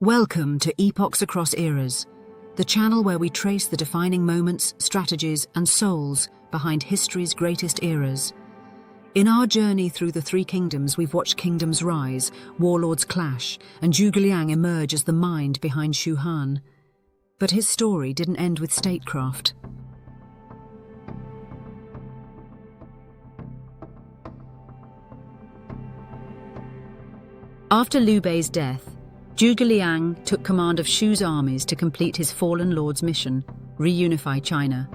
Welcome to Epochs Across Eras, the channel where we trace the defining moments, strategies, and souls behind history's greatest eras. In our journey through the three kingdoms, we've watched kingdoms rise, warlords clash, and Zhuge Liang emerge as the mind behind Shu Han. But his story didn't end with statecraft. After Liu Bei's death, Zhuge Liang took command of Shu's armies to complete his fallen lord's mission, reunify China.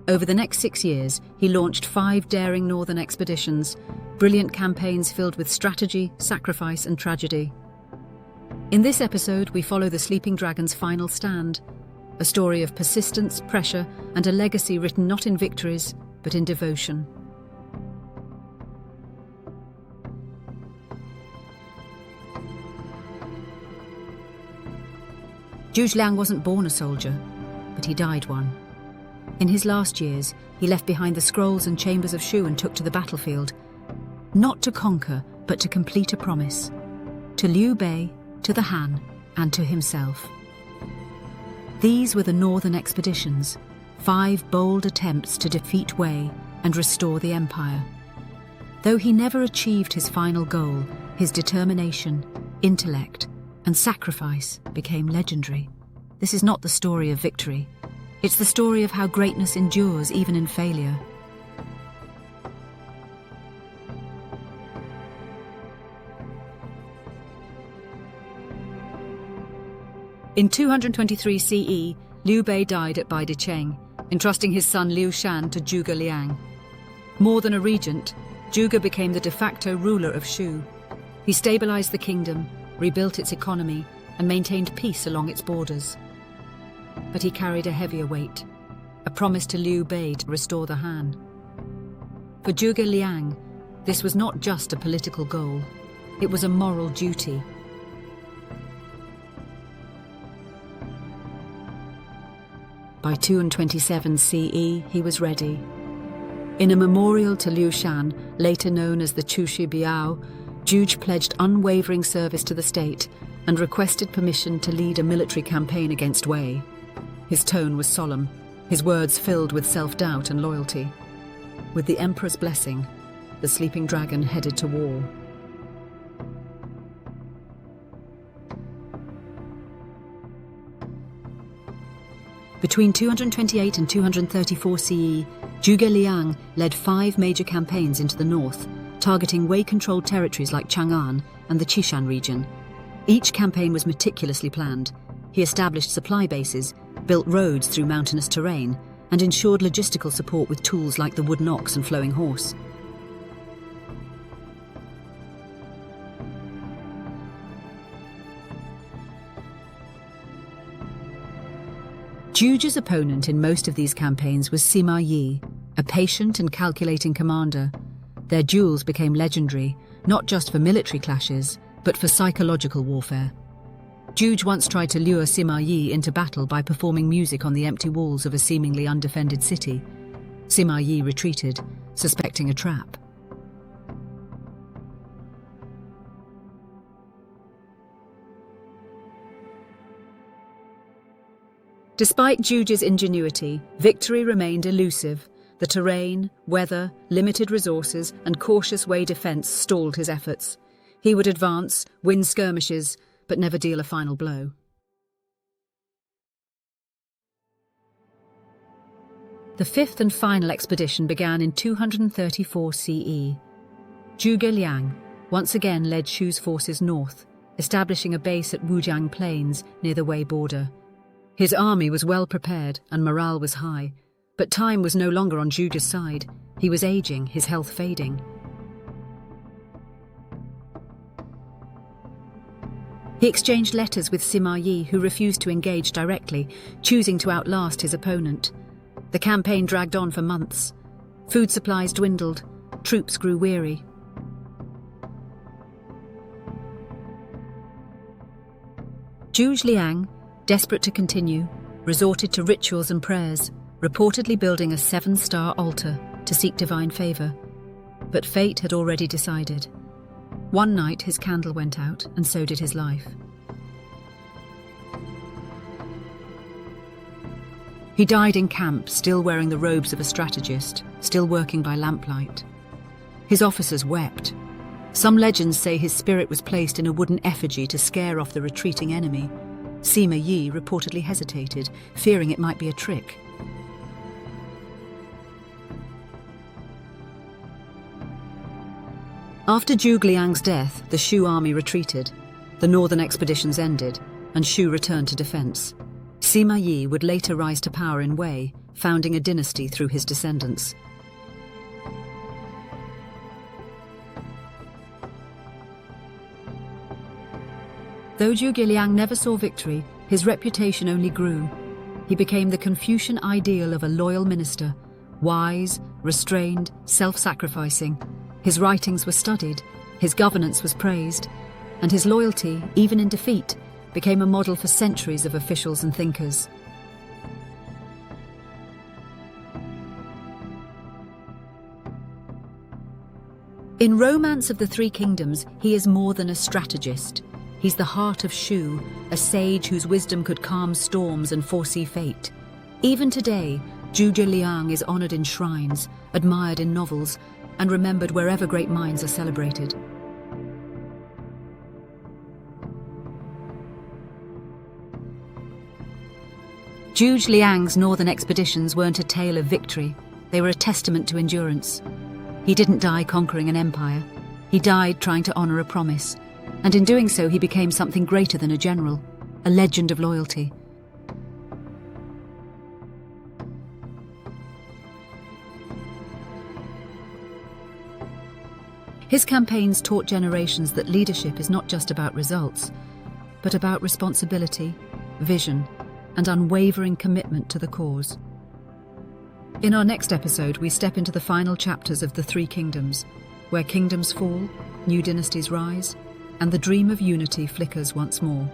Over the next 6 years, he launched 5 daring northern expeditions, brilliant campaigns filled with strategy, sacrifice, and tragedy. In this episode, we follow the sleeping dragon's final stand, a story of persistence, pressure, and a legacy written not in victories, but in devotion. Zhuge Liang wasn't born a soldier, but he died one. In his last years, he left behind the scrolls and chambers of Shu and took to the battlefield, not to conquer, but to complete a promise, to Liu Bei, to the Han, and to himself. These were the northern expeditions, 5 bold attempts to defeat Wei and restore the empire. Though he never achieved his final goal, his determination, intellect, and sacrifice became legendary. This is not the story of victory. It's the story of how greatness endures even in failure. In 223 CE, Liu Bei died at Baidicheng, entrusting his son Liu Shan to Zhuge Liang. More than a regent, Zhuge became the de facto ruler of Shu. He stabilized the kingdom, rebuilt its economy, and maintained peace along its borders. But he carried a heavier weight, a promise to Liu Bei to restore the Han. For Zhuge Liang, this was not just a political goal, it was a moral duty. By 227 CE, he was ready. In a memorial to Liu Shan, later known as the Chushi Biao, Zhuge pledged unwavering service to the state and requested permission to lead a military campaign against Wei. His tone was solemn, his words filled with self-doubt and loyalty. With the emperor's blessing, the sleeping dragon headed to war. Between 228 and 234 CE, Zhuge Liang led 5 major campaigns into the north, targeting Wei-controlled territories like Chang'an and the Qishan region. Each campaign was meticulously planned. He established supply bases, built roads through mountainous terrain, and ensured logistical support with tools like the wooden ox and flowing horse. Zhuge's opponent in most of these campaigns was Sima Yi, a patient and calculating commander. Their duels became legendary, not just for military clashes, but for psychological warfare. Zhuge once tried to lure Sima Yi into battle by performing music on the empty walls of a seemingly undefended city. Sima Yi retreated, suspecting a trap. Despite Zhuge's ingenuity, victory remained elusive. The terrain, weather, limited resources, and cautious Wei defense stalled his efforts. He would advance, win skirmishes, but never deal a final blow. The 5th and final expedition began in 234 CE. Zhuge Liang once again led Shu's forces north, establishing a base at Wujiang Plains near the Wei border. His army was well prepared and morale was high, but time was no longer on Zhuge's side. He was aging, his health fading. He exchanged letters with Sima Yi, who refused to engage directly, choosing to outlast his opponent. The campaign dragged on for months. Food supplies dwindled, troops grew weary. Zhuge Liang, desperate to continue, resorted to rituals and prayers, reportedly building a 7-star altar to seek divine favor. But fate had already decided. One night his candle went out, and so did his life. He died in camp, still wearing the robes of a strategist, still working by lamplight. His officers wept. Some legends say his spirit was placed in a wooden effigy to scare off the retreating enemy. Sima Yi reportedly hesitated, fearing it might be a trick. After Zhuge Liang's death, the Shu army retreated. The northern expeditions ended, and Shu returned to defense. Sima Yi would later rise to power in Wei, founding a dynasty through his descendants. Though Zhuge Liang never saw victory, his reputation only grew. He became the Confucian ideal of a loyal minister, wise, restrained, self-sacrificing. His writings were studied, his governance was praised, and his loyalty, even in defeat, became a model for centuries of officials and thinkers. In Romance of the Three Kingdoms, he is more than a strategist. He's the heart of Shu, a sage whose wisdom could calm storms and foresee fate. Even today, Zhuge Liang is honored in shrines, admired in novels, and remembered wherever great minds are celebrated. Zhuge Liang's northern expeditions weren't a tale of victory, they were a testament to endurance. He didn't die conquering an empire, he died trying to honor a promise, and in doing so he became something greater than a general, a legend of loyalty. His campaigns taught generations that leadership is not just about results, but about responsibility, vision, and unwavering commitment to the cause. In our next episode, we step into the final chapters of the Three Kingdoms, where kingdoms fall, new dynasties rise, and the dream of unity flickers once more.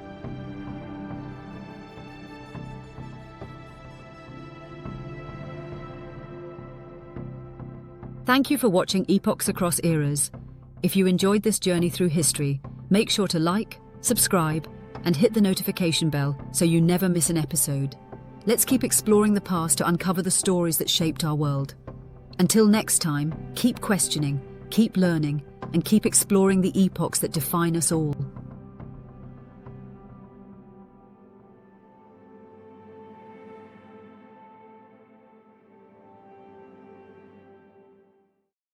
Thank you for watching Epochs Across Eras. If you enjoyed this journey through history, make sure to like, subscribe, and hit the notification bell so you never miss an episode. Let's keep exploring the past to uncover the stories that shaped our world. Until next time, keep questioning, keep learning, and keep exploring the epochs that define us all.